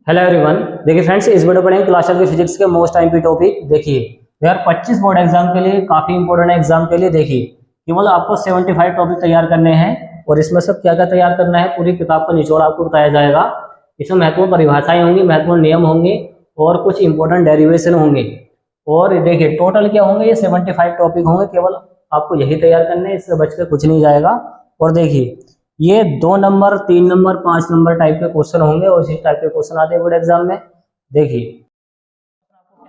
Hello everyone. देखिए friends, इस video पढ़ेंगे क्लास 12 फिजिक्स के मोस्ट टाइम की टॉपिक। देखिए यार 25 बोर्ड एग्जाम के लिए काफी इंपॉर्टेंट है। एग्जाम के लिए देखिए केवल आपको 75 टॉपिक तैयार करने हैं और इसमें सब क्या क्या तैयार करना है पूरी किताब का निचोड़ आपको बताया जाएगा। इसमें महत्वपूर्ण परिभाषाएं होंगी, महत्वपूर्ण नियम होंगे और कुछ इंपॉर्टेंट डेरिवेशन होंगे। और देखिए टोटल क्या होंगे, ये 75 टॉपिक होंगे। केवल आपको यही तैयार करने हैं, इससे बचकर कुछ नहीं जाएगा। और देखिए ये 2 नंबर, 3 नंबर, 5 नंबर टाइप के क्वेश्चन होंगे और इसी टाइप के क्वेश्चन आते हैं बोर्ड एग्जाम में। देखिए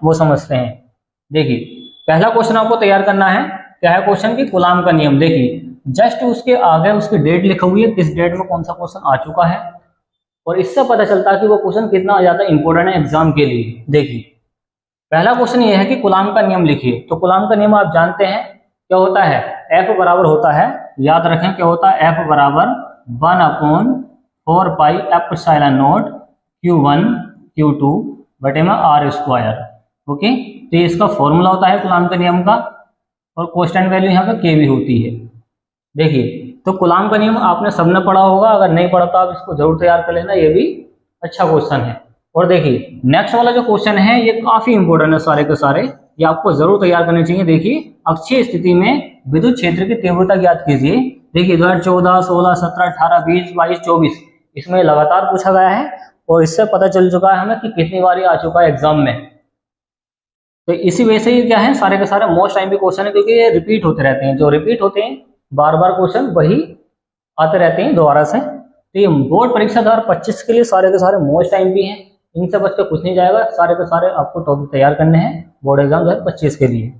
वो समझते हैं। देखिए पहला क्वेश्चन आपको तैयार करना है। क्या है क्वेश्चन की कूलाम का नियम। देखिए जस्ट उसके आगे उसकी डेट लिखी हुई है, किस डेट में कौन सा क्वेश्चन आ चुका है और इससे पता चलता है कि वो क्वेश्चन कितना ज्यादा इंपॉर्टेंट है एग्जाम के लिए। देखिए पहला क्वेश्चन ये है कि कूलाम का नियम लिखिए। तो कूलाम का नियम आप जानते हैं क्या होता है, F बराबर होता है, याद रखें क्या होता है, F बराबर 1/4 pi epsilon not Q1 Q2 बटे में R स्क्वायर। ओके, तो ये इसका फॉर्मूला होता है कूलाम के नियम का और कांस्टेंट वैल्यू यहाँ पे K भी होती है। देखिए तो कूलाम का नियम आपने सबने पढ़ा होगा, अगर नहीं पढ़ा तो आप इसको जरूर तैयार कर लेना, ये भी अच्छा क्वेश्चन है। और देखिए नेक्स्ट वाला जो क्वेश्चन है ये काफी इंपॉर्टेंट है, सारे के सारे ये आपको जरूर तैयार करने चाहिए। देखिए अक्षीय स्थिति में विद्युत क्षेत्र की तीव्रता ज्ञात कीजिए। देखिए 2014, 16, 17, 18, 20, 22, 24 इसमें लगातार पूछा गया है और इससे पता चल चुका है हमें कि कितनी बार आ चुका है एग्जाम में। तो इसी वजह से ये क्या है, सारे के सारे मोस्ट टाइम के क्वेश्चन है, क्योंकि ये रिपीट होते रहते हैं। जो रिपीट होते हैं बार बार क्वेश्चन वही आते रहते हैं दोबारा से। तो ये बोर्ड परीक्षा 2025 के लिए सारे के सारे मोस्ट टाइम भी हैं, इनसे बच के कुछ नहीं जाएगा। सारे के सारे आपको टॉपिक तैयार करने हैं बोर्ड एग्जाम 2025 के लिए।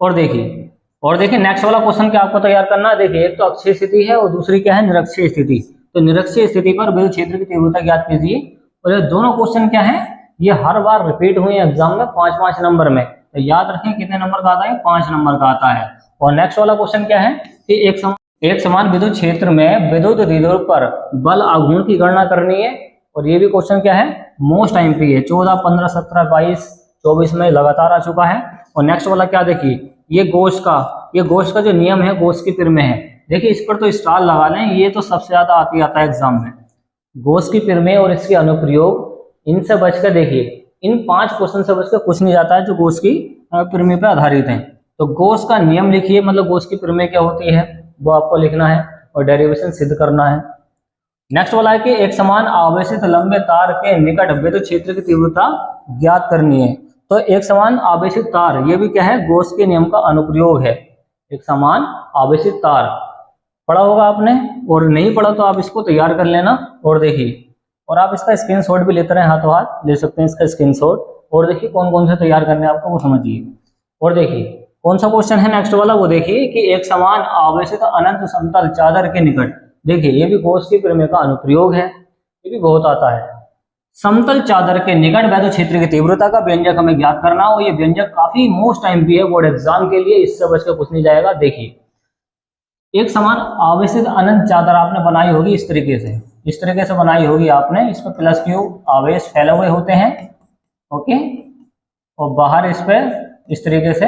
और देखिए नेक्स्ट वाला क्वेश्चन क्या आपको तैयार करना है। देखिए एक तो अक्षीय स्थिति है और दूसरी क्या है, निरक्षीय स्थिति। तो निरक्षीय स्थिति पर विद्युत क्षेत्र की तीव्रता ज्ञात कीजिए। और ये दोनों क्वेश्चन क्या है, ये हर बार रिपीट हुए एग्जाम में 5-5 नंबर में। तो याद रखें कितने नंबर का आता है, 5 नंबर का आता है। और नेक्स्ट वाला क्वेश्चन क्या है कि एक समान विद्युत क्षेत्र में विद्युत द्विध्रुव पर बल आघूर्ण की गणना करनी है। और ये भी क्वेश्चन क्या है, मोस्ट टाइम पे है, 14, 15, 17, 22, 24 में लगातार आ चुका है। और नेक्स्ट वाला क्या, देखिए ये गॉस का जो नियम है गॉस की पिर में है। देखिए इस पर तो स्टार लगा लें, ये तो सबसे ज्यादा आता है एग्जाम में, गॉस की पिर में और इसके अनुप्रयोग। इनसे बचकर देखिए इन 5 क्वेश्चन से बचकर कुछ नहीं जाता है जो गॉस की प्रमेय पर आधारित है। तो गॉस का नियम लिखिए, मतलब गॉस की प्रमेय क्या होती है वो आपको लिखना है और डेरिवेशन सिद्ध करना है। नेक्स्ट वाला है कि एक समान आवेशित लंबे तार के निकट विद्युत क्षेत्र की तीव्रता ज्ञात करनी है। तो एक समान आवेशित तार, ये भी क्या है, गॉस के नियम का अनुप्रयोग है। एक समान आवेशित तार पढ़ा होगा आपने, और नहीं पढ़ा तो आप इसको तैयार कर लेना। और देखिए और आप इसका स्क्रीनशॉट भी लेते रहे, हाथों हाथ ले सकते हैं इसका स्क्रीनशॉट। और देखिए कौन कौन से तैयार करने हैं आपको वो समझिए। और देखिए कौन सा क्वेश्चन है नेक्स्ट वाला, वो देखिए कि एक समान आवेशित अनंत समतल चादर के निकट। देखिए ये भी गॉस की प्रमेय का अनुप्रयोग है, ये भी बहुत आता है। समतल चादर के निकट विद्युत क्षेत्र की तीव्रता का व्यंजक हमें ज्ञात करना हो। ये व्यंजक काफी मोस्ट टाइम भी है बोर्ड एग्जाम के लिए, इससे बचकर कुछ नहीं जाएगा। देखिए एक समान आवेशित अनंत चादर आपने बनाई होगी इस तरीके से बनाई होगी आपने। इस पर प्लस क्यू आवेश फैले हुए होते हैं, ओके, और बाहर इस पे इस तरीके से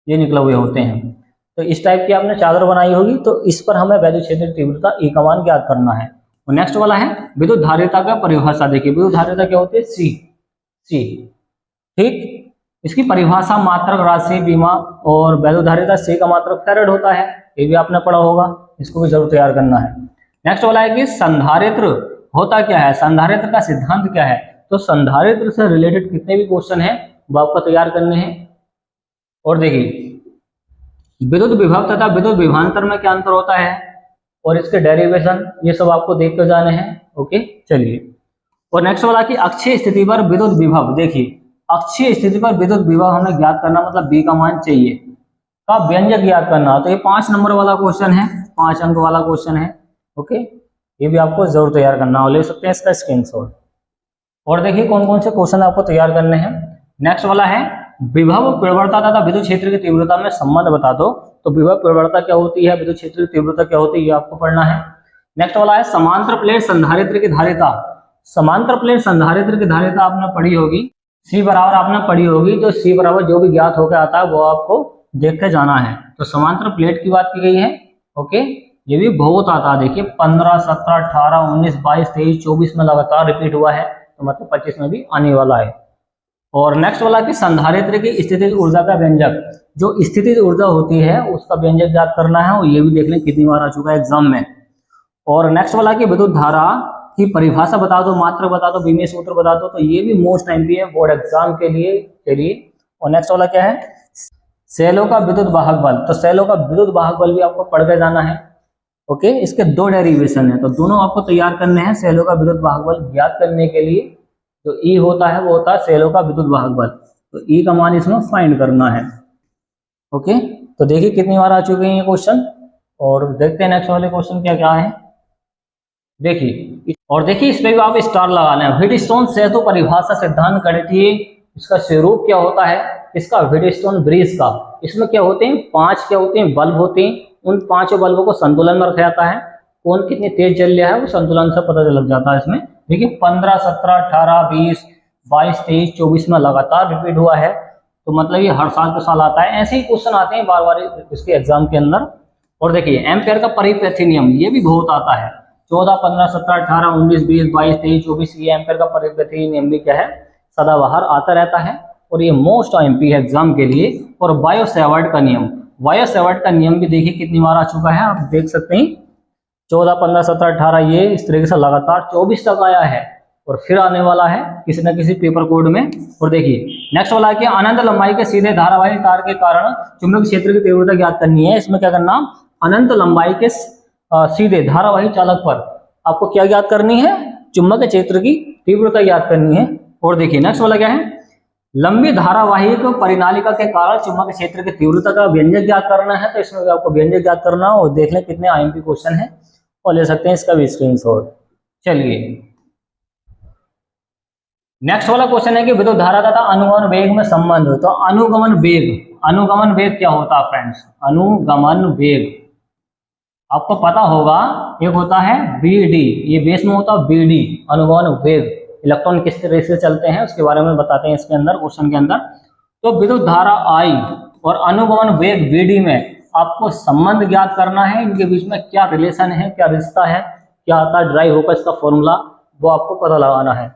ये निकले हुए होते हैं। तो इस टाइप की आपने चादर बनाई होगी, तो इस पर हमें विद्युत क्षेत्र की तीव्रता E का मान ज्ञात करना है। और नेक्स्ट वाला है विद्युत धारिता का परिभाषा। देखिए विद्युत धारिता क्या होती है, सी, ठीक। इसकी परिभाषा मात्रक राशि बीमा, और विद्युत धारिता C का मात्रक फैराड होता है, ये भी आपने पढ़ा होगा, इसको भी जरूर तैयार करना है। नेक्स्ट वाला है कि संधारित्र होता क्या है, संधारित्र का सिद्धांत क्या है। तो संधारित्र से रिलेटेड कितने भी क्वेश्चन है वो आपको तैयार करने हैं। और देखिए विद्युत विभव तथा विद्युत विभवांतर में क्या अंतर होता है और इसके डेरिवेशन, ये सब आपको देख कर जाने हैं। ओके चलिए। और नेक्स्ट वाला कि अक्षीय स्थिति पर विद्युत विभव। देखिए अक्षीय स्थिति पर विद्युत विभव हमें ज्ञात करना, मतलब B का मान चाहिए, का व्यंजक ज्ञात करना। तो ये 5 नंबर वाला क्वेश्चन है, 5 अंक वाला क्वेश्चन है। ओके, ये भी आपको जरूर तैयार करना हो, ले सकते हैं इसका स्क्रीनशॉट। और देखिए कौन कौन से क्वेश्चन आपको तैयार करने हैं। नेक्स्ट वाला है विभव प्रवणता तथा विद्युत क्षेत्र की तीव्रता में संबंध बता दो। तो विभव प्रवणता क्या होती है, विद्युत क्षेत्र की तीव्रता क्या होती है, ये आपको पढ़ना है। नेक्स्ट वाला है समांतर प्लेट संधारित्र की धारिता। समांतर प्लेट संधारित्र की धारिता आपने पढ़ी होगी, C बराबर आपने पढ़ी होगी। तो C बराबर जो भी ज्ञात होकर आता है वो आपको देख के जाना है। तो समांतर प्लेट की बात की गई है, ओके। ये भी बहुत आता है। देखिए 15, 17, 18, 19, 22, 23, 24 में लगातार रिपीट हुआ है, तो मतलब 25 में भी आने वाला है। और नेक्स्ट वाला कि संधारित्र की स्थितिज ऊर्जा का व्यंजक, जो स्थितिज ऊर्जा होती है उसका व्यंजक याद करना है, और ये भी देख लें कितनी बार आ चुका है एग्जाम में। और नेक्स्ट वाला कि विद्युत धारा की परिभाषा बता दो, मात्रक बता दो, विमेय सूत्र बता दो, तो ये भी मोस्ट एमपी है बोर्ड एग्जाम के लिए चलिए। और नेक्स्ट वाला क्या है, सेलों का विद्युत वाहक बल, तो सेलों का विद्युत वाहक बल भी आपको पढ़ के जाना है। ओके, इसके दो डेरिवेशन है, तो दोनों आपको तैयार करने हैं। सेलों का विद्युत वाहक बल ज्ञात करने के लिए जो ई होता है वो होता है सेलों का विद्युत वाहक बल, तो ई का मान इसमें फाइंड करना है। ओके, तो देखिए कितनी बार आ चुके हैं ये क्वेश्चन, और देखते हैं नेक्स्ट वाले क्वेश्चन क्या क्या है। देखिए, और देखिए इस पे भी आप स्टार लगाना है। व्हीटस्टोन सेतु परिभाषा सिद्धांत गणितीय, इसका स्वरूप क्या होता है, इसका व्हीटस्टोन ब्रिज का। इसमें क्या होते हैं, 5 क्या होते हैं, बल्ब होते हैं। उन 5 बल्बों को संतुलन में रखा जाता है, कौन कितनी तेज जल रहा है वो संतुलन से पता लग जाता है इसमें। देखिए 15, 17, 18, 20, 22, 23, 24 में लगातार रिपीट हुआ है, तो मतलब ये हर साल के साल आता है। ऐसे ही क्वेश्चन आते हैं बार बार इसके एग्जाम के अंदर। और देखिए एम्पेयर का परिपथी नियम, ये भी बहुत आता है। 14, 15, 17, 18, 19, 20, 22, 23, 24, ये एम्पेयर का परिपथी नियम भी क्या है, सदाबहार आता रहता है, और ये मोस्ट एमपी है एग्जाम के लिए। और बायो सेवर्ट का नियम, बायो सेवर्ट का नियम भी देखिए कितनी बार आ चुका है, आप देख सकते हैं 14, 15, 17, 18, ये इस तरीके से लगातार 24 तक आया है, और फिर आने वाला है किसी न किसी पेपर कोड में। और देखिए नेक्स्ट वाला है कि अनंत लंबाई के सीधे धारावाही तार के कारण चुंबकीय क्षेत्र की तीव्रता ज्ञात करनी है। इसमें क्या करना, अनंत लंबाई के सीधे धारावाही चालक पर आपको क्या ज्ञात करनी है, चुंबकीय क्षेत्र की तीव्रता ज्ञात करनी है। और देखिए नेक्स्ट वाला क्या है, लंबी धारावाही को परिनालिका के कारण चुंबकीय क्षेत्र की तीव्रता का व्यंजक ज्ञात करना है। तो इसमें भी आपको व्यंजक ज्ञात करना है, और देख लें कितने आईएमपी क्वेश्चन है, और ले सकते हैं इसका भी स्क्रीनशॉट। चलिए नेक्स्ट वाला क्वेश्चन है कि विद्युत धारा तथा अनुगमन वेग में संबंध। तो अनुगमन वेग, अनुगमन वेग क्या होता है फ्रेंड्स, अनुगमन वेग आपको पता होगा, एक होता है बीडी, ये बेस में होता है बीडी, अनुगमन वेग, इलेक्ट्रॉन किस तरह से चलते हैं उसके बारे में बताते हैं इसके अंदर, क्वेश्चन के अंदर। तो विद्युत धारा आई और अनुगमन वेग बीडी में आपको संबंध ज्ञात करना है, इनके बीच में क्या रिलेशन है, क्या रिश्ता है, क्या आता है ड्राइव होकर इसका फॉर्मूला, वो आपको पता लगाना है।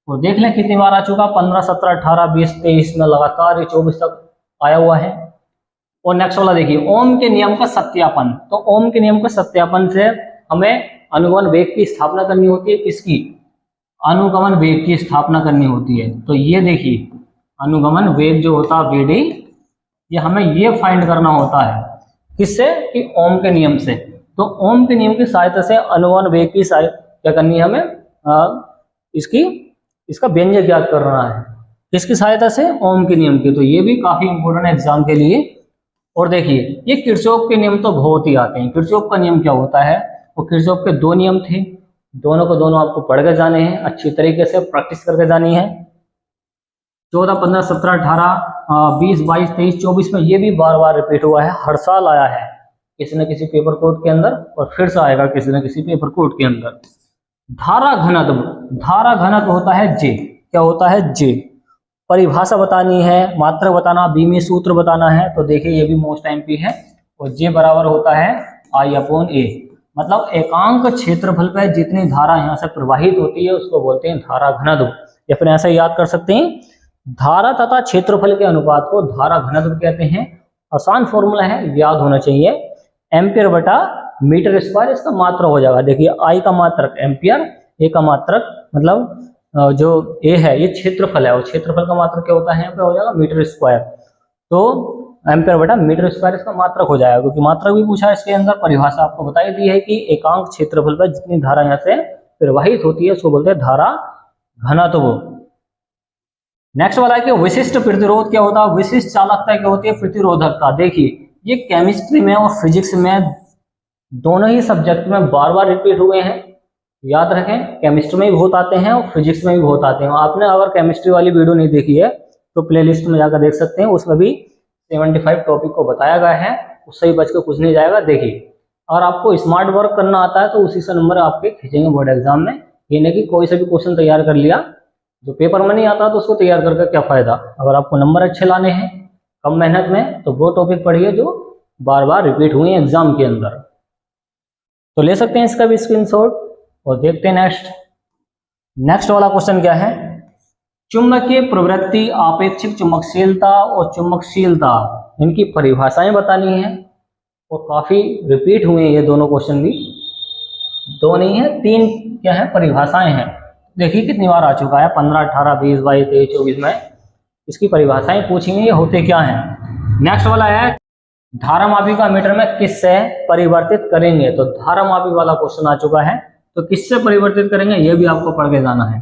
और देख लें कितनी बार आ चुका, 15, 17, 18, 20, 23 में लगातार ये 24 तक आया हुआ है। और नेक्स्ट वाला देखिए ओम के नियम का सत्यापन। तो ओम के नियम के सत्यापन से हमें अनुगमन वेग की स्थापना करनी होती है, किसकी, अनुगमन वेग की स्थापना करनी होती है। तो ये देखिए अनुगमन वेग जो होता है वेडी, ये हमें ये फाइंड करना होता है, किससे, कि ओम के नियम से। तो ओम के नियम की सहायता से अनुगमन वेग की क्या करनी है हमें, इसका व्यंजक ज्ञात करना है, किसकी सहायता से, ओम के नियम की। तो ये भी काफी इंपॉर्टेंट है एग्जाम के लिए। और देखिए ये किरचॉफ के नियम तो बहुत ही आते हैं। किरचॉफ का नियम क्या होता है, वो किरचॉफ के 2 नियम थे, दोनों को दोनों आपको पढ़ के जाने हैं, अच्छी तरीके से प्रैक्टिस करके जानी है। 14, 15, 17, 18, 20, 22, 23, 24 में ये भी बार बार रिपीट हुआ है, हर साल आया है किसी न किसी पेपर कोड के अंदर, और फिर से आएगा किसी न किसी पेपर कोड के अंदर। धारा घनत्व, धारा घनत्व होता है जे, क्या होता है, जे। परिभाषा बतानी है, मात्रक बताना, बीमी सूत्र बताना है। तो देखिए ये भी मोस्ट एमपी है, और जे बराबर होता है I/A, मतलब एकांक क्षेत्रफल पर जितनी धारा यहाँ से प्रवाहित होती है उसको बोलते हैं धारा घनत्व। या फिर ऐसा याद कर सकते हैं, धारा तथा क्षेत्रफल के अनुपात को धारा घनत्व कहते हैं। आसान फॉर्मूला है, याद होना चाहिए, एम्पियर बटा मीटर स्क्वायर, इसका मात्रक हो जाएगा। देखिए आई का मात्रक एम्पियर, ए का मात्रक मतलब जो ए है ये क्षेत्रफल है, और क्षेत्रफल का मात्रक क्या होता है, यहाँ पे हो जाएगा मीटर स्क्वायर। तो एम्पियर बटा मीटर स्क्वायर इसका मात्रक हो जाएगा, क्योंकि मात्रक भी पूछा है इसके अंदर। परिभाषा आपको बताई दी है कि एकांक क्षेत्रफल पर जितनी धारा यहाँ से प्रवाहित होती है उसको बोलते हैं धारा घनत्व। नेक्स्ट वाला है कि विशिष्ट प्रतिरोध क्या होता है, विशिष्ट चालकता क्या होती है, प्रतिरोधकता। देखिए ये केमिस्ट्री में और फिजिक्स में दोनों ही सब्जेक्ट में बार बार रिपीट हुए हैं, याद रखें। केमिस्ट्री में भी बहुत आते हैं और फिजिक्स में भी बहुत आते हैं। आपने अगर केमिस्ट्री वाली वीडियो नहीं देखी है तो प्लेलिस्ट में जाकर देख सकते हैं, उसमें भी 75 टॉपिक को बताया गया है, उससे ही बच के कुछ नहीं जाएगा। देखिए अगर आपको स्मार्ट वर्क करना आता है तो उसी से नंबर आपके खींचेंगे बोर्ड एग्जाम में। ये नहीं कि कोई से भी क्वेश्चन तैयार कर लिया, जो पेपर में नहीं आता तो उसको तैयार करके क्या फायदा। अगर आपको नंबर अच्छे लाने हैं कम मेहनत में, तो वो टॉपिक पढ़िए जो बार बार रिपीट हुए एग्जाम के अंदर। तो ले सकते हैं इसका भी स्क्रीनशॉट और देखते हैं नेक्स्ट वाला क्वेश्चन क्या है। चुंबकीय प्रवृत्ति, आपेक्षिक चुंबकशीलता और चुंबकशीलता, इनकी परिभाषाएं बतानी है और काफी रिपीट हुए हैं ये दोनों क्वेश्चन भी, दो नहीं है तीन क्या है परिभाषाएं हैं। देखिए कितनी बार आ चुका है, 15, 18, 20, 22, 23, 24 में इसकी परिभाषाएं पूछी गई, ये होते क्या हैं। नेक्स्ट वाला है धारामापी का मीटर में किससे परिवर्तित करेंगे। तो धारामापी वाला क्वेश्चन आ चुका है, तो किससे परिवर्तित करेंगे ये भी आपको पढ़ के जाना है।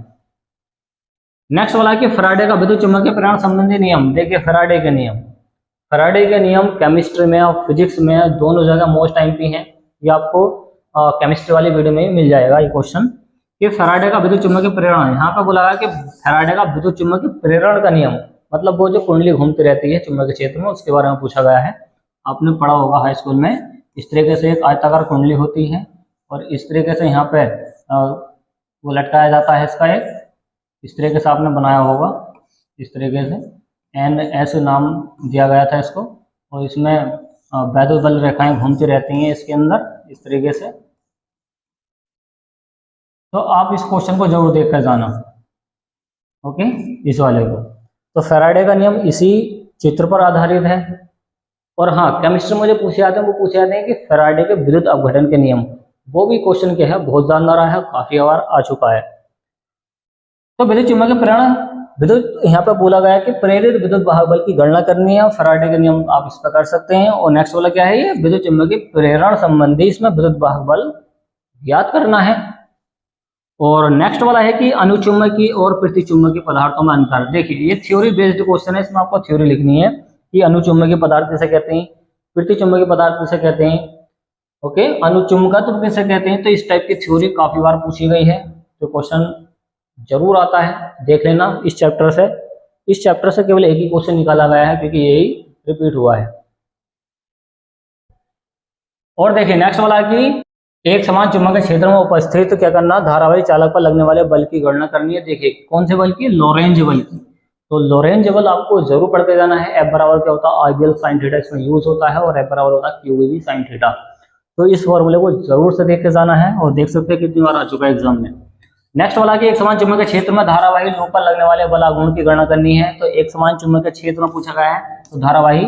नेक्स्ट वाला है कि फैराडे का विद्युत चुम्बकीय प्रेरण संबंधी नियम। देखिए फैराडे के नियम केमिस्ट्री में और फिजिक्स में दोनों जगह मोस्ट आईएमपी हैं। ये आपको केमिस्ट्री वाली वीडियो में मिल जाएगा ये क्वेश्चन कि फैराडे का विद्युत चुम्बकीय प्रेरण। यहाँ पे बोला गया कि फैराडे का विद्युत चुम्बकीय प्रेरण का नियम मतलब वो जो कुंडली घूमती रहती है चुंबकीय क्षेत्र में, उसके बारे में पूछा गया है। आपने पढ़ा होगा हाई स्कूल में, इस तरीके से एक आयताकार कुंडली होती है और इस तरीके से यहाँ पे वो लटकाया जाता है इसका एक, इस तरीके से आपने बनाया होगा, इस तरीके से NS नाम दिया गया था इसको, और इसमें वैद्युत बल रेखाएं घूमती रहती हैं इसके अंदर इस तरीके से। तो आप इस क्वेश्चन को जरूर देख कर जाना, ओके, इस वाले को। तो फैराडे का नियम इसी चित्र पर आधारित है। और हाँ, केमिस्ट्री में जो पूछे जाते हैं वो पूछे जाते हैं कि फैराडे के विद्युत अपघटन के नियम, वो भी क्वेश्चन क्या है बहुत जानना रहा है, काफी बार आ चुका है। तो विद्युत चुम्बकीय प्रेरण विद्युत यहाँ पे बोला गया कि प्रेरित विद्युत वाहक बल की गणना करनी है, फैराडे के नियम आप इस पर कर सकते हैं। और नेक्स्ट वाला क्या है, ये विद्युत चुम्बकीय प्रेरण संबंधी, इसमें विद्युत वाहक बल याद करना है। और नेक्स्ट वाला है कि अनुचुंबकीय और प्रतिचुंबकीय पदार्थों में अंतर। देखिए ये थ्योरी बेस्ड क्वेश्चन है, इसमें आपको थ्योरी लिखनी है कि अनुचुंबकीय पदार्थ किसे कहते हैं, प्रतिचुंबकीय पदार्थ किसे कहते हैं, ओके, अनुचुंबकत्व किसे कहते हैं। तो इस टाइप की थ्योरी काफी बार पूछी गई है, तो क्वेश्चन जरूर आता है, देख लेना इस चैप्टर से। इस चैप्टर से केवल एक ही क्वेश्चन निकाला गया है क्योंकि यही रिपीट हुआ है। और देखिए नेक्स्ट वाला है कि एक समान चुंबकीय क्षेत्र में उपस्थित तो क्या करना, धारावाही चालक पर लगने वाले बल की गणना करनी है। देखिए कौन से बल की, लोरेंज बल की। तो लोरेंज बल आपको जरूर पढ़ के जाना है। F बराबर क्या होता है, IBL sin थीटा इसमें यूज होता है, और F बराबर होता है QED sin थीटा। तो इस फॉर्मूले को जरूर से देख के जाना है, और देख सकते हैं कितनी बार आ चुका है एग्जाम में। नेक्स्ट वाला कि एक समान चुंबकीय क्षेत्र में धारावाही लूप पर लगने वाले बल आघूर्ण की गणना करनी है। तो एक समान चुंबकीय क्षेत्र में पूछा गया है, तो धारावाही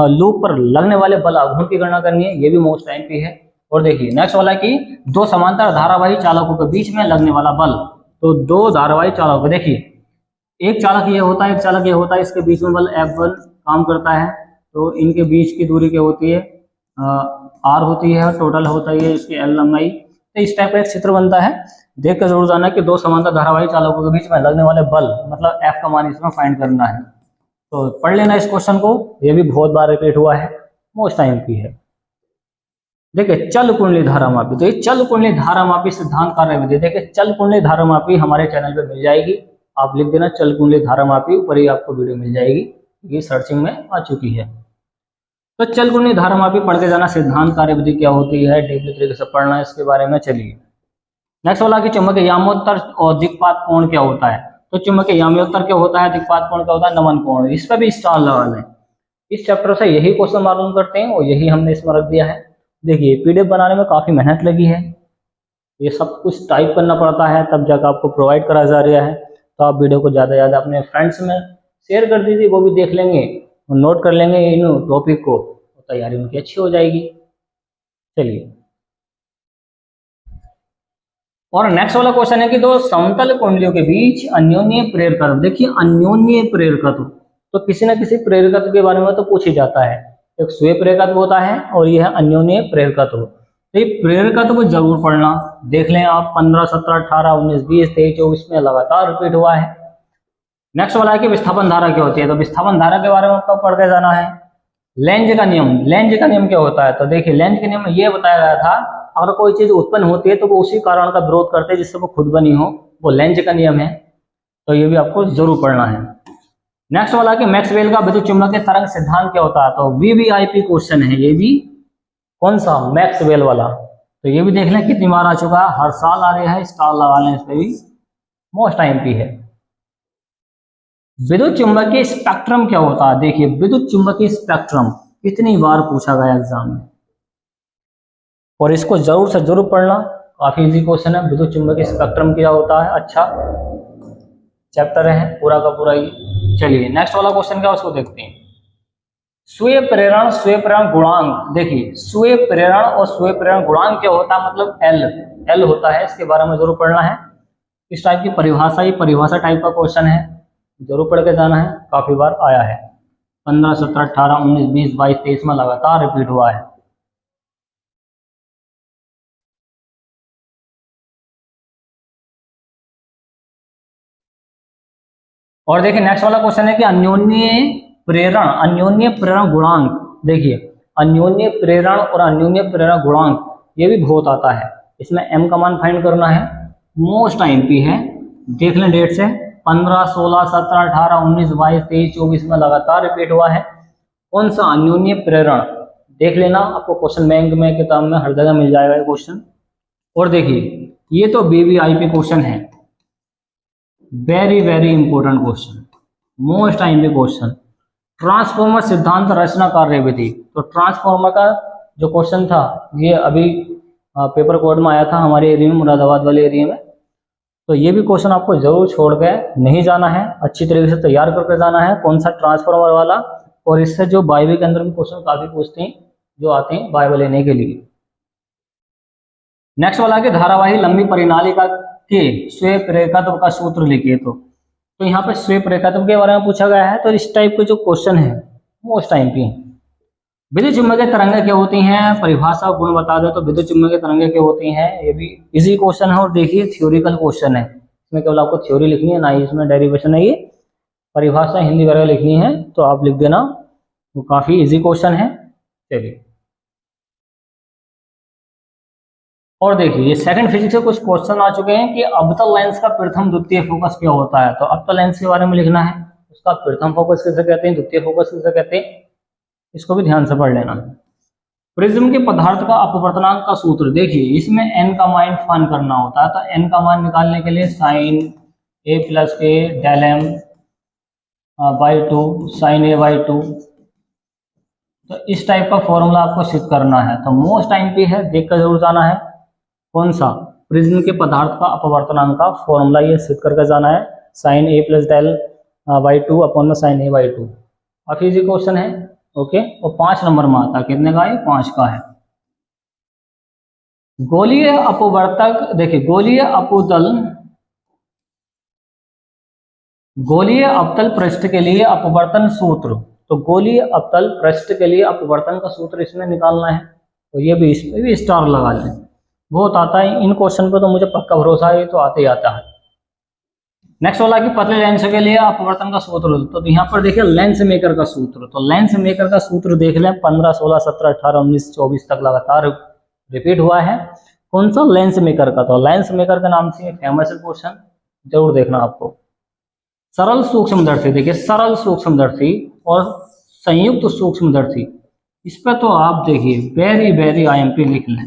लूप पर लगने वाले बल आघूर्ण की गणना करनी है, ये भी मोस्ट टाइम है। और देखिए नेक्स्ट वाला कि दो समांतर धारावाही चालकों के बीच में लगने वाला बल। तो दो धारावाही चालकों, देखिए एक चालक ये होता है, एक चालक ये होता है, इसके बीच में बल F1 काम करता है। तो इनके बीच की दूरी क्या होती है, R होती है, टोटल होता है इसकी L लंबाई। तो इस टाइप का एक चित्र बनता है, देख कर जरूर जाना कि दो समांतर धारावाही चालकों के बीच में लगने वाले बल मतलब F का मान इसमें फाइंड करना है। तो पढ़ लेना इस क्वेश्चन को, ये भी बहुत बार रिपीट हुआ है, मोस्ट टाइम की है। देखिए चल कुंडली धारामापी, तो ये चल कुंडली धारामापी सिद्धांत कार्यविधि, देखिए चल कुंडली धारामापी हमारे चैनल पे मिल जाएगी, आप लिख देना चल कुंडली धारामापी, ऊपर ही आपको वीडियो मिल जाएगी, ये सर्चिंग में आ चुकी है। तो चल कुंडली धारामापी पढ़ के जाना, सिद्धांत कार्यविधि क्या होती है डीपली तरीके से पढ़ना इसके बारे में। चलिए नेक्स्ट वाला कि चुंबकीय यामोत्तर और दिक्पात कोण क्या होता है। तो चुंबकीय यामोत्तर क्या होता है, दिक्पात कोण क्या होता है, नमन कोण। इस पर भी स्टार लगा लें, इस चैप्टर से यही क्वेश्चन मालूम करते हैं और यही हमने इसमें रख दिया है। देखिए PDF बनाने में काफी मेहनत लगी है, ये सब कुछ टाइप करना पड़ता है तब जाकर आपको प्रोवाइड करा जा रहा है। तो आप वीडियो को ज़्यादा से ज़्यादा अपने फ्रेंड्स में शेयर कर दीजिए, वो भी देख लेंगे और नोट कर लेंगे इन टॉपिक को, तो तैयारी उनकी अच्छी हो जाएगी। चलिए और नेक्स्ट वाला क्वेश्चन है कि दो समतल कुंडलियों के बीच अन्योन्य प्रेरकत्व। देखिए अन्योन्य प्रेरकत्व, तो किसी न किसी प्रेरकत्व के बारे में तो पूछ ही जाता है। एक स्वयं प्रेरकत्व होता है और यह है अन्योन्य प्रेरकत्व। तो ये प्रेरकत्व जरूर पढ़ना, देख लें आप 15, 17, 18, 19, 20, 23, 24 में लगातार रिपीट हुआ है। नेक्स्ट वाला है कि विस्थापन धारा क्या होती है। तो विस्थापन धारा के बारे में आपको पढ़ के जाना है। लेंज का नियम, लेंज का नियम क्या होता है। तो देखिए लेंज के नियम में ये बताया गया था, अगर कोई चीज उत्पन्न होती है तो वो उसी कारण का विरोध करते हैं जिससे वो खुद बनी हो, वो लेंज का नियम है। तो ये भी आपको जरूर पढ़ना है। नेक्स्ट वाला कि मैक्सवेल का विद्युत चुम्बकीय तरंग सिद्धांत क्या होता है। तो VVIP क्वेश्चन है ये भी, कौन सा, मैक्सवेल वाला। तो ये भी देख लें कितनी बार आ चुका है, हर साल आ रहा है, स्टार लगा लें इस पे भी, मोस्ट टाइम है। विद्युत चुम्बकीय स्पेक्ट्रम क्या होता है। देखिए विद्युत चुम्बकीय स्पेक्ट्रम कितनी बार पूछा गया एग्जाम में, और इसको जरूर से जरूर पढ़ना, काफी इजी क्वेश्चन है। विद्युत चुंबकीय स्पेक्ट्रम क्या होता है, अच्छा चैप्टर है पूरा का पूरा ये। चलिए नेक्स्ट वाला क्वेश्चन क्या है उसको देखते हैं। स्वीय प्रेरण गुणांक, देखिए स्वीय प्रेरण और स्वीय प्रेरण गुणांक क्या होता है, मतलब एल होता है, इसके बारे में जरूर पढ़ना है। इस टाइप की परिभाषा, ये परिभाषा टाइप का क्वेश्चन है, जरूर पढ़ के जाना है, काफी बार आया है। 15, 17, 18, 19, 20, 22, 23 में लगातार रिपीट हुआ है। और देखिए नेक्स्ट वाला क्वेश्चन है कि अन्योन्य प्रेरण गुणांक, देखिए अन्योन्य प्रेरण और अन्योन्य प्रेरण गुणांक ये भी बहुत आता है। इसमें m का मान फाइंड करना है, मोस्ट आईएमपी है। देख लें डेट से 15, 16, 17, 18, 19, 22, 23, 24 में लगातार रिपीट हुआ है। कौन सा अन्योन्य प्रेरण, देख लेना, आपको क्वेश्चन बैंक में किताब में हर जगह मिल जाएगा ये क्वेश्चन। और देखिए ये तो BBIP क्वेश्चन है, very very important question, most IMP question. Transformer सिद्धांत रचना कार्यविधि, तो ट्रांसफॉर्मर का जो क्वेश्चन था ये अभी पेपर कोड में आया था हमारे एरिया में, मुरादाबाद वाले एरिया में। तो ये भी क्वेश्चन आपको जरूर छोड़ के नहीं जाना है, अच्छी तरीके से तैयार करके जाना है। कौन सा, ट्रांसफॉर्मर वाला। और इससे जो बायोलॉजी के अंदर भी क्वेश्चन काफी पूछते हैं, जो आते हैं बायो लेने के लिए। नेक्स्ट वाला है धारावाही लंबी परिनालिका के स्वे प्रेरकत्व का सूत्र लिखिए। तो यहाँ पे स्वे प्रेरकत्व के बारे में पूछा गया है। तो इस टाइप के जो क्वेश्चन है मोस्ट टाइम पे, विद्युत चुम्बकीय तरंगें क्या होती हैं, परिभाषा गुण बता दो। तो विद्युत चुम्बकीय तरंगें क्या होती हैं, ये भी इजी क्वेश्चन है। और देखिए थ्योरिकल क्वेश्चन है, इसमें केवल आपको थ्योरी लिखनी है, ना ही इसमें डेरिवेशन है। ये परिभाषा हिंदी वगैरह लिखनी है तो आप लिख देना, वो काफी इजी क्वेश्चन है। चलिए और देखिए ये सेकंड फिजिक्स से कुछ क्वेश्चन आ चुके हैं कि अवतल लेंस का प्रथम द्वितीय फोकस क्या होता है। तो अवतल लेंस के बारे में लिखना है, उसका प्रथम फोकस किसे कहते हैं, द्वितीय फोकस किसे कहते हैं, इसको भी ध्यान से पढ़ लेना। प्रिज्म के पदार्थ का अपवर्तनांक का सूत्र, देखिए इसमें n का मान फाइंड करना होता है। तो n का मान निकालने के लिए sin a प्लस के del m by 2 sin a by 2, तो इस टाइप का फॉर्मूला आपको सिद्ध करना है। तो मोस्ट टाइम पे है, देख कर जरूर जाना है। कौन सा, प्रिज्म के पदार्थ का अपवर्तनांक का फॉर्मूला ये सिद्ध करके जाना है, sin a plus del by 2 upon में sin a बाई 2। काफी इजी क्वेश्चन है। ओके, और 5 नंबर में आता है, कितने का है, 5 का है। गोलीय अपवर्तक, देखिए गोलीय अवतल पृष्ठ के लिए अपवर्तन सूत्र। तो गोलीय अवतल पृष्ठ के लिए अपवर्तन का सूत्र इसमें निकालना है। तो ये भी, इसमें भी स्टार लगा लें, बहुत आता है इन क्वेश्चन पे, तो मुझे पक्का भरोसा है तो आते ही आता है। नेक्स्ट वाला कि पतले लेंस के लिए अपवर्तन का सूत्र। तो यहाँ पर देखिए लेंस मेकर का सूत्र। तो लेंस मेकर का सूत्र देख लें, 15, 16, 17, 18, 19, 24 तक लगातार रिपीट हुआ है। कौन सा, लेंस मेकर का। तो लेंस मेकर के नाम से फेमस क्वेश्चन, जरूर देखना आपको। सरल सूक्ष्मदर्शी, देखिए सरल सूक्ष्मदर्शी और संयुक्त सूक्ष्मदर्शी, इस पर तो आप देखिए वेरी वेरी आईएमपी लिख लें।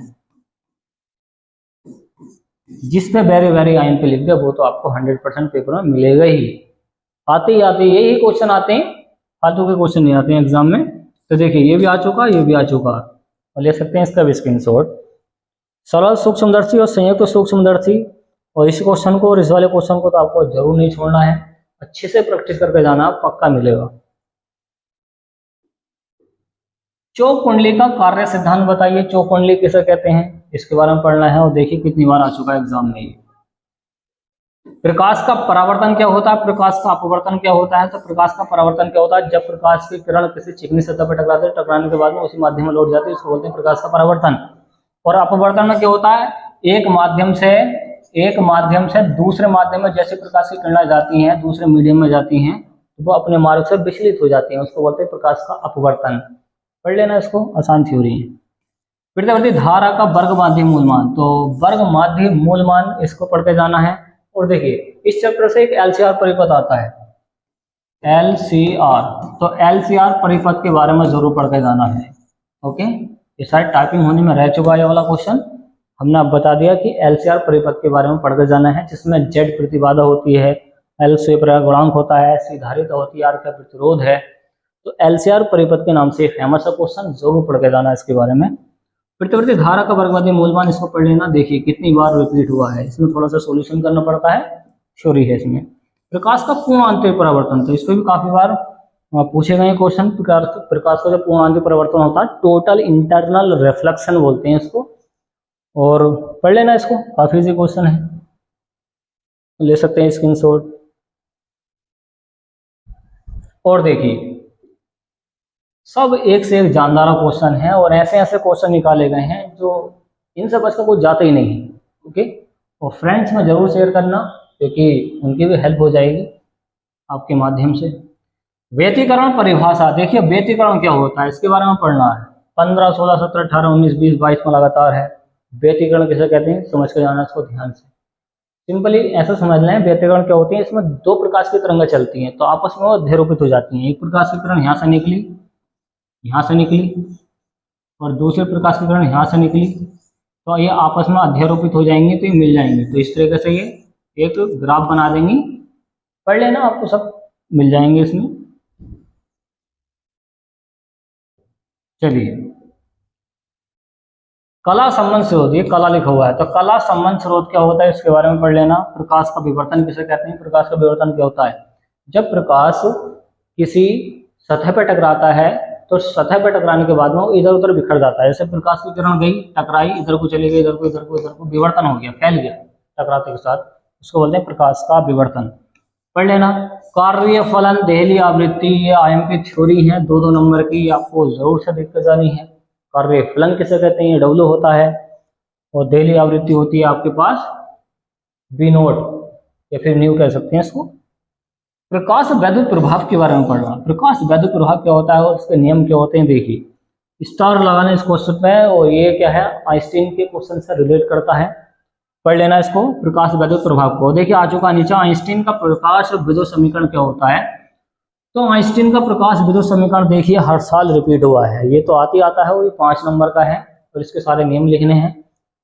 जिस पे वेरी वेरी आईएमपी लिख दे वो तो आपको 100% पेपर में मिलेगा ही। आते यही क्वेश्चन आते हैं, फालतू के क्वेश्चन नहीं आते हैं एग्जाम में। तो देखिए ये भी आ चुका, ये भी आ चुका, और ले सकते हैं इसका भी स्क्रीनशॉट। सरल सूक्ष्मदर्शी और संयुक्त सूक्ष्मदर्शी, और इस क्वेश्चन को और इस वाले क्वेश्चन को तो आपको जरूर नहीं छोड़ना है, अच्छे से प्रैक्टिस करके जाना, पक्का मिलेगा। चौक कुंडली का कार्य सिद्धांत बताइए, चौक कुंडली किसे कहते हैं, इसके बारे में पढ़ना है। और देखिए कितनी बार आ चुका है एग्जाम में ये। प्रकाश का परावर्तन क्या होता है, प्रकाश का अपवर्तन क्या होता है। तो प्रकाश का परावर्तन क्या होता है, जब प्रकाश की किरण किसी चिकनी सतह पर टकराते हैं, टकराने के बाद में उसी माध्यम में लौट जाती है, इसको बोलते हैं प्रकाश का परावर्तन। और अपवर्तन में क्या होता है, एक माध्यम से दूसरे माध्यम में जैसे प्रकाश की किरणें जाती हैं, दूसरे मीडियम में जाती हैं, तो वो अपने मार्ग से विचलित हो जाती हैं, उसको बोलते हैं प्रकाश का अपवर्तन। पढ़ लेना इसको, आसान थ्योरी है। फिर धारा का वर्ग माध्य मूलमान। तो वर्ग माध्य मूलमान, इसको पढ़ के जाना है। और देखिए इस चैप्टर से एक LCR परिपथ आता है, LCR। तो LCR परिपथ के बारे में जरूर पढ़ के जाना है। ओके, ये शायद टाइपिंग होने में रह चुका है ये वाला क्वेश्चन, हमने अब बता दिया कि LCR परिपथ के बारे में पढ़ के जाना है, जिसमें Z प्रतिबाधा होती है, L स्वीय प्रेरक गुणांक होता है, C धारिता होती है, R का प्रतिरोध है। तो LCR परिपथ के नाम से फेमस है क्वेश्चन, जरूर पढ़ के जाना इसके बारे में। प्रतिवर्ती धारा का वर्गवादी मूलमान, इसको पढ़ लेना। देखिए कितनी बार रिपीट हुआ है, इसमें थोड़ा सा सॉल्यूशन करना पड़ता है, थ्योरी है इसमें। प्रकाश का पूर्ण आंतरिक परावर्तन, तो इसको भी काफी बार पूछे गए क्वेश्चन। प्रकाश का जो पूर्ण आंतरिक परावर्तन होता है टोटल इंटरनल रिफ्लेक्शन बोलते हैं इसको, और पढ़ लेना इसको, काफी इजी क्वेश्चन है, ले सकते हैं स्क्रीनशॉट। और देखिए सब एक से एक जानदार क्वेश्चन है, और ऐसे ऐसे क्वेश्चन निकाले गए हैं जो इनसे बचकर कुछ जाते ही नहीं। ओके, और फ्रेंड्स में जरूर शेयर करना, क्योंकि उनकी भी हेल्प हो जाएगी आपके माध्यम से। व्यतिकरण परिभाषा, देखिए व्यतिकरण क्या होता है इसके बारे में पढ़ना है। 15, 16, 17, 18, 19, 20, 22 में लगातार है। व्यतिकरण किसे कहते हैं समझ कर जाना इसको ध्यान से। सिंपली ऐसा समझ लें, व्यतिकरण क्या होती है, इसमें दो प्रकाश की तरंगें चलती हैं तो आपस में वो ध्रुवित हो जाती हैं। एक प्रकाश की किरण यहाँ से निकली, यहाँ से निकली, और दूसरे प्रकाश की किरण यहाँ से निकली, तो ये आपस में अध्यारोपित हो जाएंगे, तो ये मिल जाएंगे। तो इस तरीके से ये एक ग्राफ बना देंगी, पढ़ लेना, आपको सब मिल जाएंगे इसमें। चलिए, कला संबंध स्रोत, ये कला लिखा हुआ है, तो कला संबंध स्रोत क्या होता है इसके बारे में पढ़ लेना। प्रकाश का विवर्तन किसे कहते हैं, प्रकाश का विवर्तन क्या होता है, जब प्रकाश किसी सतह पर टकराता है तो सतह पर टकराने के बाद में वो इधर उधर बिखर जाता है। जैसे प्रकाश की किरण गई, टकराई, इधर को चली गई, इधर को, इधर को, इधर को, विवर्तन हो गया, फैल गया टकराते के साथ, उसको बोलते हैं प्रकाश का विवर्तन। पढ़ लेना। कार्य फलन देहली आवृत्ति, ये आईएमपी थ्योरी है, 2-2 नंबर की, आपको जरूर से देख कर जानी है। कार्य फलन किसे कहते हैं, डब्ल्यू होता है, और देहली आवृत्ति होती है आपके पास बी नोट, या फिर न्यू कह सकते हैं इसको। प्रकाश वैद्युत प्रभाव के बारे में पढ़ना। प्रकाश वैद्युत प्रभाव क्या होता है और उसके नियम क्या होते हैं, देखिए स्टार लगाना इस क्वेश्चन पे, और ये क्या है आइंस्टीन के क्वेश्चन से रिलेट करता है, पढ़ लेना इसको, प्रकाश वैद्युत प्रभाव को। देखिए आ चुका नीचे, आइंस्टीन का प्रकाश विद्युत समीकरण क्या होता है, तो आइंस्टीन का प्रकाश विद्युत समीकरण देखिए हर साल रिपीट हुआ है, ये तो आती आता है, और ये 5 नंबर का है, और इसके सारे नियम लिखने हैं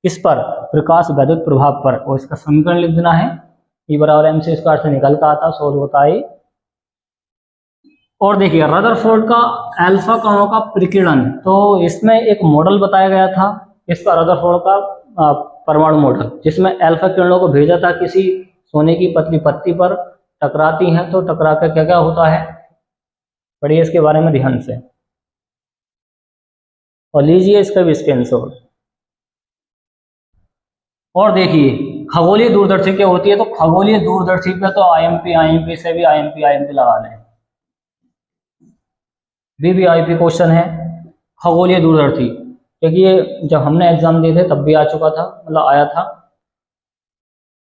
किस पर, प्रकाश वैद्युत प्रभाव पर, और इसका समीकरण लिख देना है, E बराबर MC स्क्वायर से निकल कर आता, सोल्व होता है। और देखिए रदरफोर्ड का अल्फा कणों का प्रकीर्णन, तो इसमें एक मॉडल बताया गया था इसका, रदरफोर्ड का परमाणु मॉडल, जिसमें अल्फा किरणों को भेजा था किसी सोने की पतली पत्ती पर, टकराती हैं तो टकरा कर क्या क्या होता है, पढ़िए इसके बारे में ध्यान से, और लीजिए इसका भी स्क्रीनशॉट। और देखिए खगोलीय दूरदर्शी क्या होती है, तो खगोलीय दूरदर्शी पे तो आईएमपी से भी आईएमपी लगा लें, वीवीआईपी क्वेश्चन है खगोलीय दूरदर्शी, क्योंकि ये जब हमने एग्जाम दिए थे तब भी आ चुका था, मतलब आया था।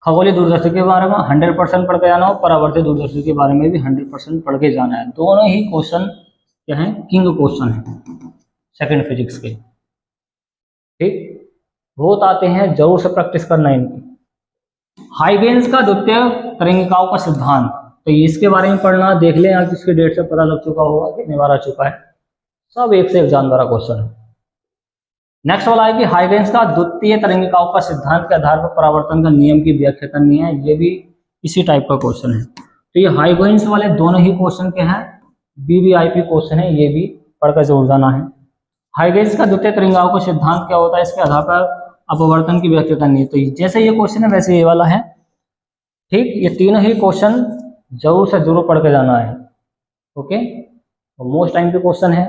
खगोलीय दूरदर्शी के बारे में 100% पढ़ के जाना हो, परावर्तित दूरदर्शी के बारे में भी 100% पढ़ के जाना है। दोनों ही क्वेश्चन क्या है, किंग क्वेश्चन है सेकंड फिजिक्स के, ठीक, बहुत आते हैं, जरूर से प्रैक्टिस करना इनकी। हाइगेंस का द्वितीय तरंगिकाओं का सिद्धांत, तो इसके बारे में पढ़ना, देख लें आप, इसके डेट से पता लग चुका होगा कितनी बार आ चुका है, सब एक से एक जानदार क्वेश्चन है। नेक्स्ट वाला है कि हाइगेंस का द्वितीय तरंगिकाओं का सिद्धांत के आधार पर परावर्तन का नियम की व्याख्या करनी है, ये भी इसी टाइप का क्वेश्चन है। तो ये हाइगेंस वाले दोनों ही क्वेश्चन के हैं, वीवीआईपी क्वेश्चन है, ये भी पढ़कर जरूर जाना है। हाइगेंस का द्वितीय तरंगिकाओं का सिद्धांत क्या होता है, इसके आधार पर अपवर्तन की व्याख्या करनी है। तो जैसे ये क्वेश्चन है वैसे ये वाला है, ठीक, ये तीनों ही क्वेश्चन जरूर से जरूर पढ़ के जाना है। ओके, तो मोस्ट टाइम पे क्वेश्चन है,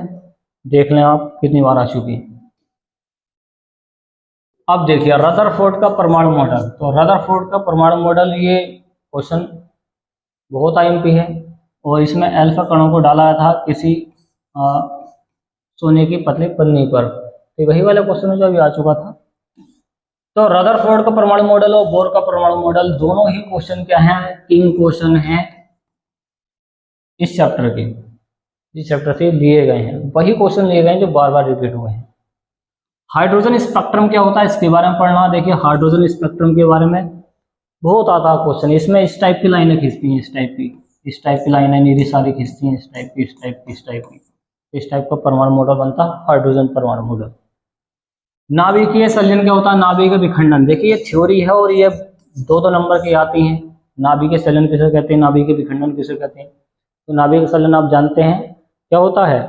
देख लें आप कितनी बार आ चुकी है। अब देखिए रदरफोर्ड का परमाणु मॉडल, तो रदरफोर्ड का परमाणु मॉडल, ये क्वेश्चन बहुत आईएमपी है, और इसमें अल्फा कणों को डाला था किसी सोने की पतली पन्नी पर, तो वही वाला क्वेश्चन है जो अभी आ चुका था। तो रदरफोर्ड का परमाणु मॉडल और बोर का परमाणु मॉडल, दोनों ही क्वेश्चन क्या हैं, किंग क्वेश्चन है इस चैप्टर के, जिस चैप्टर से लिए गए हैं वही क्वेश्चन लिए गए हैं जो बार बार रिपीट हुए हैं। हाइड्रोजन स्पेक्ट्रम क्या होता है, इसके बारे में पढ़ना। देखिए हाइड्रोजन स्पेक्ट्रम के बारे में बहुत आता है क्वेश्चन, इसमें इस टाइप की लाइनें खींचती हैं, इस टाइप की लाइनें नीली सारी खींचती हैं, इस टाइप का परमाणु मॉडल बनता है हाइड्रोजन परमाणु मॉडल। नाभिकीय संलयन क्या होता है, नाभिकीय विखंडन, देखिए ये थ्योरी है और ये 2-2 नंबर की आती हैं। नाभिकीय संलयन किसे कहते हैं, नाभिकीय विखंडन किसे कहते हैं, तो नाभिकीय संलयन आप जानते हैं क्या होता है,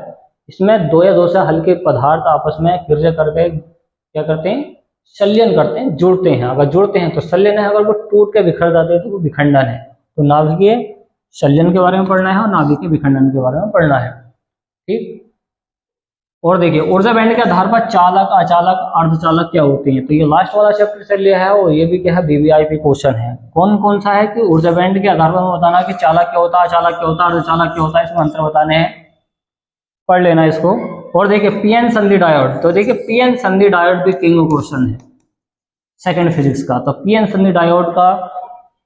इसमें 2 या 2 से हल्के पदार्थ आपस में क्रिया करके क्या करते हैं, शल्यन करते हैं, जुड़ते हैं। अगर जुड़ते हैं तो शल्यन है, अगर वो टूट के बिखर जाते हैं तो वो विखंडन है। तो नाभिकीय शल्यन के बारे में पढ़ना है और नाभिकीय विखंडन के बारे में पढ़ना है। ठीक। और देखिए ऊर्जा बैंड के आधार पर चालक, अचालक, अर्धचालक क्या होते हैं। तो ये लास्ट वाला चैप्टर चल लिया है और ये भी क्या है, वीवीआईपी क्वेश्चन है। कौन कौन सा है कि ऊर्जा बैंड के आधार पर बताना कि चालक क्या होता है, अचालक क्या होता है, अर्धचालक क्या होता है, इसमें अंतर बताने हैं, पढ़ लेना इसको। और देखिए पीएन संधि डायोड, तो देखिए पीएन संधि डायोड भी किंग क्वेश्चन है सेकंड फिजिक्स का। तो पीएन संधि डायोड का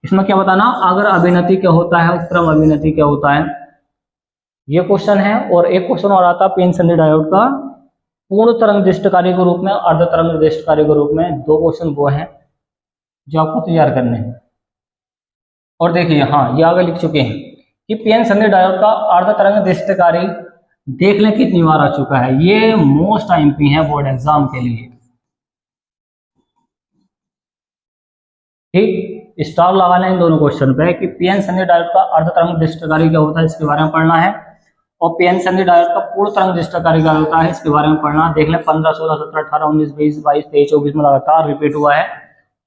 इसमें क्या बताना, अगर अभिनति क्या होता है, उत्क्रम अभिनति क्या होता है, ये क्वेश्चन है। और एक क्वेश्चन और आता है पीएन संधि डायोड का पूर्ण तरंग दृष्टकारी के रूप में, अर्ध तरंग दृष्टकारी के रूप में। दो क्वेश्चन वो हैं जो आपको तैयार करने हैं। और देखिए हाँ, ये आगे लिख चुके हैं कि पीएन संधि डायोड का अर्ध तरंग दृष्टकारी देख लें कितनी बार आ चुका है। ये मोस्ट आईएमपी है बोर्ड एग्जाम के लिए। ठीक, स्टार लगा लें इन दोनों क्वेश्चन पे कि पीएन संधि डायोड का अर्ध तरंग दृष्टकारी क्या होता है, इसके बारे में पढ़ना है। और पीएन संधि डायोड का पूर्ण तरंग दृष्टकारी क्या होता है, इसके बारे में पढ़ना। देख लें 15, 16, 17, 18, 19, 20, 22, 23, 24 में लगातार रिपीट हुआ है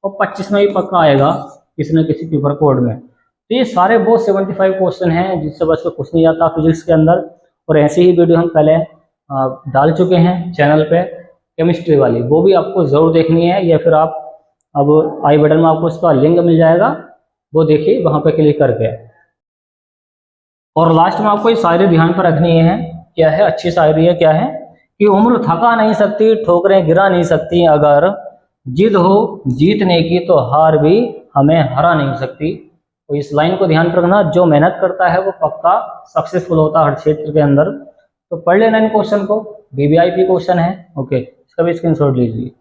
और 25 में भी पक्का आएगा किसी न किसी पेपर कोड में। तो ये सारे वो 75 क्वेश्चन हैं जिससे बस के कुछ नहीं आता फिजिक्स के अंदर। और ऐसी ही वीडियो हम पहले डाल चुके हैं चैनल पे केमिस्ट्री वाली, वो भी आपको ज़रूर देखनी है। या फिर आप अब आई बटन में आपको उसका लिंक मिल जाएगा, वो देखिए वहाँ पे क्लिक करके। और लास्ट में आपको ये शायरी ध्यान पर रखनी है, क्या है, अच्छी शायरी है, क्या है कि उम्र थका नहीं सकती, ठोकरें गिरा नहीं सकती, अगर जिद हो जीतने की तो हार भी हमें हरा नहीं सकती। तो इस लाइन को ध्यान रखना, जो मेहनत करता है वो पक्का सक्सेसफुल होता है हर क्षेत्र के अंदर। तो पढ़ लेना इन क्वेश्चन को, वीवीआईपी क्वेश्चन है। ओके, इसका भी स्क्रीनशॉट लीजिए।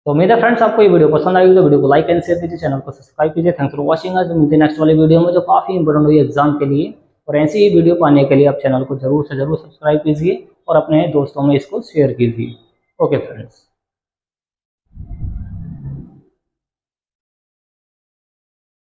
तो उम्मीद है फ्रेंड्स आपको ये वीडियो पसंद आएगी, तो वीडियो को लाइक एंड शेयर कीजिए, चैनल को सब्सक्राइब कीजिए। Thanks for watching. आज मिलते हैं नेक्स्ट वाली वीडियो में जो काफी इंपॉर्टेंट हुई एग्जाम के लिए। और ऐसी ही वीडियो पाने के लिए आप चैनल को जरूर से जरूर सब्सक्राइब कीजिए और अपने दोस्तों में इसको शेयर कीजिए। Okay friends.